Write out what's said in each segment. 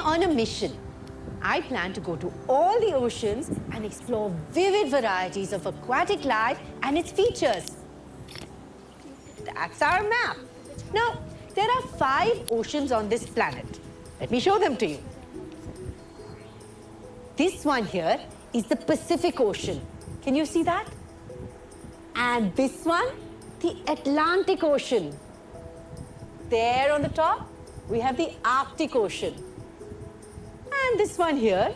on a mission. I plan to go to all the oceans and explore vivid varieties of aquatic life and its features. That's our map. Now, there are 5 oceans on this planet. Let me show them to you. This one here is the Pacific Ocean. Can you see that? And this one, the Atlantic Ocean. There on the top, we have the Arctic Ocean. And this one here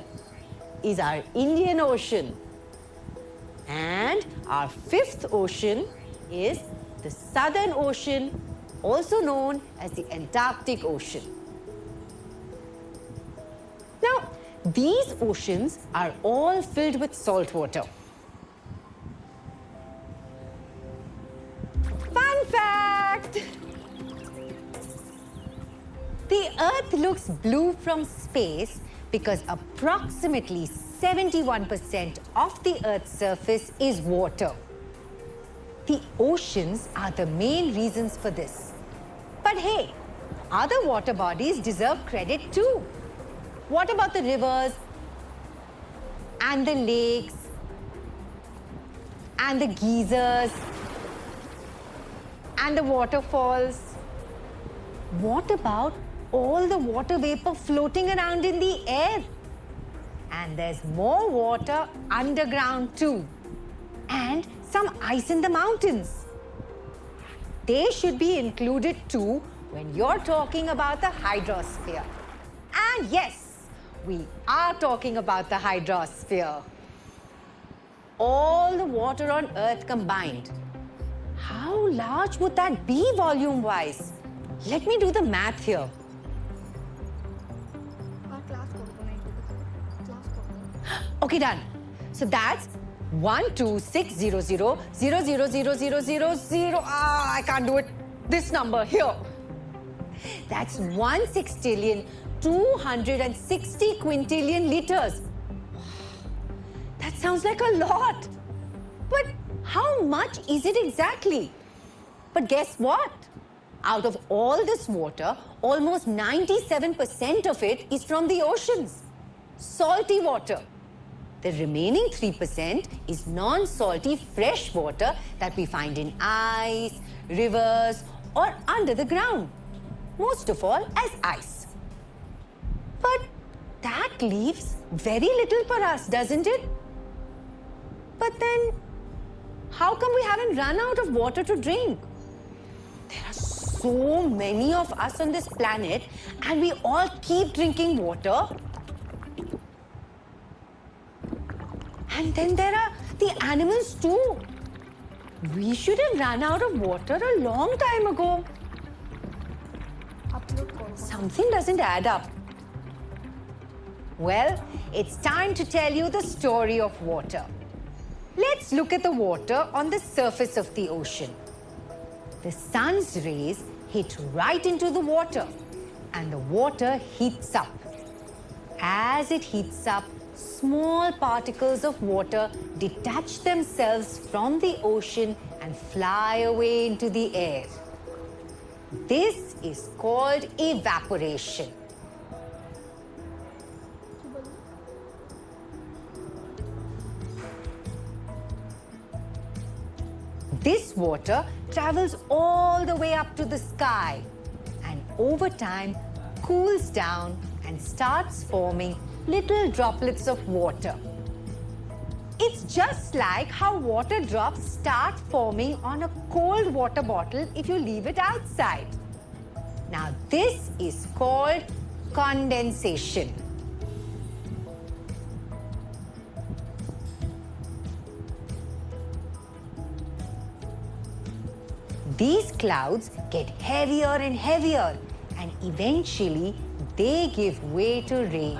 is our Indian Ocean. And our 5th ocean is the Southern Ocean, also known as the Antarctic Ocean. Now, these oceans are all filled with salt water. Fun fact! The Earth looks blue from space because approximately 71% of the Earth's surface is water. The oceans are the main reasons for this. But hey, other water bodies deserve credit too. What about the rivers and the lakes and the geysers and the waterfalls? What about all the water vapor floating around in the air? And there's more water underground too. And some ice in the mountains. They should be included too when you're talking about the hydrosphere. And yes, we are talking about the hydrosphere. All the water on Earth combined. How large would that be volume-wise? Let me do the math here. Okay, done. So that's 12600000000. I can't do it. This number here. That's 1/6,260 quintillion liters. That sounds like a lot. But how much is it exactly? But guess what? Out of all this water, almost 97% of it is from the oceans. Salty water. The remaining 3% is non-salty fresh water that we find in ice, rivers, or under the ground. Most of all as ice. But that leaves very little for us, doesn't it? But then, how come we haven't run out of water to drink? There are so many of us on this planet, and we all keep drinking water. And then there are the animals too. We should have run out of water a long time ago. Something doesn't add up. Well, it's time to tell you the story of water. Let's look at the water on the surface of the ocean. The sun's rays hit right into the water, and the water heats up. As it heats up, small particles of water detach themselves from the ocean and fly away into the air. This is called evaporation. This water travels all the way up to the sky and over time cools down and starts forming little droplets of water. It's just like how water drops start forming on a cold water bottle if you leave it outside. Now this is called condensation. These clouds get heavier and heavier, and eventually they give way to rain.